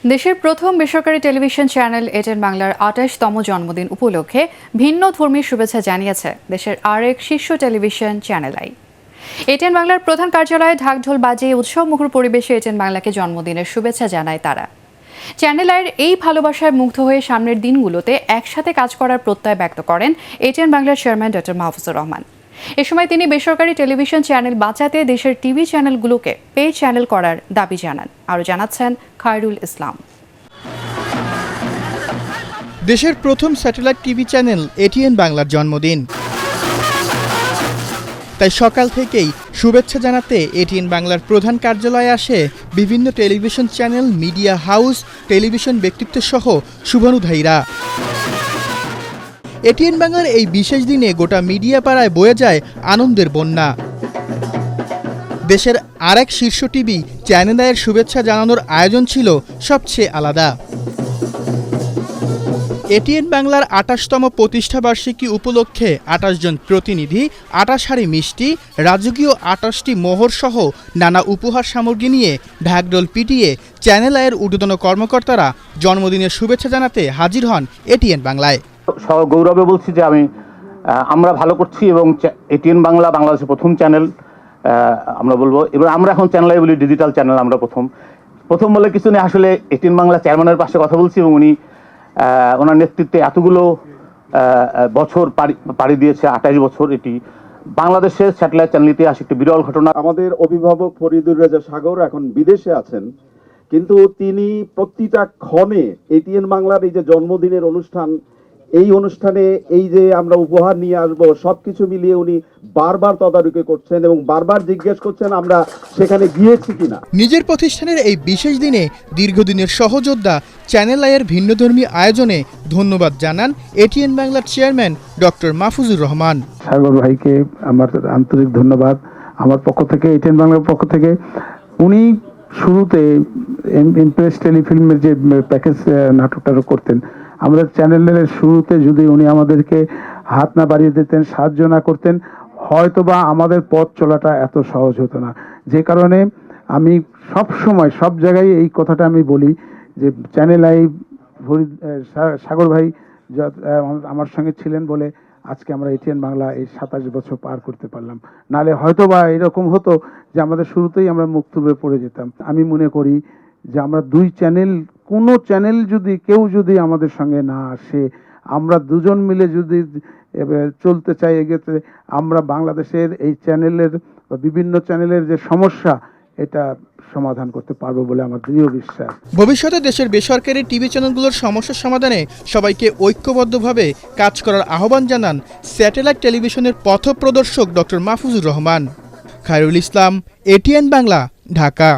দেশের প্রথম বেসরকারি টেলিভিশন চ্যানেল এটিএন বাংলার ২৮তম জন্মদিন উপলক্ষে ভিন্ন ধর্মী শুভেচ্ছা জানিয়েছে দেশের আরেক শীর্ষ টেলিভিশন চ্যানেল আই। এটিএন বাংলার প্রধান কার্যালয়ে ঢাকঢোল বাজিয়ে উৎসবমুখর পরিবেশে এটিএন বাংলাকে জন্মদিনের শুভেচ্ছা জানায় তারা। চ্যানেল আইয়ের এই ভালোবাসায় মুগ্ধ হয়ে সামনের দিনগুলোতে একসাথে কাজ করার প্রত্যয় ব্যক্ত করেন এটিএন বাংলার চেয়ারম্যান ডক্টর মাহফুজুর রহমান। এ সময় তিনি বেসরকারি টেলিভিশন চ্যানেল বাঁচাতে দেশের টিভি চ্যানেলগুলোকে পে চ্যানেল করার দাবি জানান। আরও জানাচ্ছেন খায়রুল ইসলাম। দেশের প্রথম স্যাটেলাইট টিভি চ্যানেল এটিএন বাংলার জন্মদিন, তাই সকাল থেকেই শুভেচ্ছা জানাতে এটিএন বাংলার প্রধান কার্যালয়ে আসে বিভিন্ন television channel, media house, television ব্যক্তিত্ব সহ শুভানুধ্যায়ীরা। এটিএন বাংলার এই বিশেষ দিনে গোটা মিডিয়া পাড়ায় বয়ে যায় আনন্দের বন্যা। দেশের আরেক শীর্ষ টিভি চ্যানেল আইয়ের শুভেচ্ছা জানানোর আয়োজন ছিল সবচেয়ে আলাদা। এটিএন বাংলার ২৮তম প্রতিষ্ঠাবার্ষিকী উপলক্ষে ২৮ জন প্রতিনিধি, ২৮ হাঁড়ি মিষ্টি, রাজকীয় ২৮টি মোহর সহ নানা উপহার সামগ্রী নিয়ে ঢাকঢোল পিটিয়ে চ্যানেল আইয়ের ঊর্ধ্বতন কর্মকর্তারা জন্মদিনের শুভেচ্ছা জানাতে হাজির হন এটিএন বাংলায়। গৌরবে বলছি যে আমরা ভালো করছি এবং এটিএন বাংলা বাংলাদেশের প্রথম চ্যানেল আমরা বলবো। এবার আমরা এখন চ্যানেল আই বলি, ডিজিটাল চ্যানেল। আমরা প্রথম বলে কিছু নেই, আসলে এটিএন বাংলা চেয়ারম্যানের পাশে কথা বলছি এবং উনি ওনার নেতৃত্বে এতগুলো বছর পাড়ি দিয়েছে, ২৮ বছর। এটি বাংলাদেশের স্যাটেলাইট চ্যানেল ইতিহাসে একটি বিরল ঘটনা। আমাদের অভিভাবক ফরিদুর রেজা সাগর এখন বিদেশে আছেন, কিন্তু তিনি প্রতিটা ক্ষণে এটিএন বাংলার এই যে জন্মদিনের অনুষ্ঠান, এই অনুষ্ঠানে এই যে আমরা উপহার নিয়ে আসবো, সবকিছু মিলিয়ে উনি বারবার তদারকি করছেন এবং বারবার জিজ্ঞেস করছেন আমরা সেখানে গিয়েছি কিনা। নিজের প্রতিষ্ঠানের এই বিশেষ দিনে দীর্ঘদিনের সহযোদ্ধা চ্যানেল আইয়ের ভিন্নধর্মী আয়োজনে ধন্যবাদ জানান এটিএন বাংলার চেয়ারম্যান ডক্টর মাহফুজুর রহমান। সাগর ভাইকে আমার আন্তরিক ধন্যবাদ আমার পক্ষ থেকে, এটিএন বাংলার পক্ষ থেকে। উনি শুরুতে ইমপ্রেস টেলিফিল্মের যে প্যাকেজ নাটকটা করতেন, আমাদের চ্যানেলের শুরুতে যদি উনি আমাদেরকে হাত না বাড়িয়ে দিতেন, সাহায্য না করতেন, হয়তোবা আমাদের পথ চলাটা এত সহজ হতো না। যে কারণে আমি সব সময় সব জায়গায় এই কথাটা আমি বলি যে চ্যানেল আই সাগর ভাই আমার সঙ্গে ছিলেন বলে আজকে আমরা এটিএন বাংলা এই ২৭ বছর পার করতে পারলাম। নালে হয়তোবা এরকম হতো যে আমাদের শুরুতেই আমরা মুক্তবে পড়ে যেতাম। আমি মনে করি যে আমরা দুই চ্যানেল, কোনো চ্যানেল যদি কেউ যদি আমাদের সঙ্গে না আসে, আমরা দুজন মিলে যদি চলতে চাই, এগোতে, আমরা বাংলাদেশের এই চ্যানেলের বা বিভিন্ন চ্যানেলের যে সমস্যা, এটা সমাধান করতে পারবো বলে আমার দৃঢ় বিশ্বাস। ভবিষ্যতে দেশের বেসরকারি টিভি চ্যানেলগুলোর সমস্যার সমাধানে সবাইকে ঐক্যবদ্ধভাবে কাজ করার আহ্বান জানান স্যাটেলাইট টেলিভিশনের পথপ্রদর্শক ডক্টর মাহফুজুর রহমান। খায়রুল ইসলাম, এটিএন বাংলা, ঢাকা।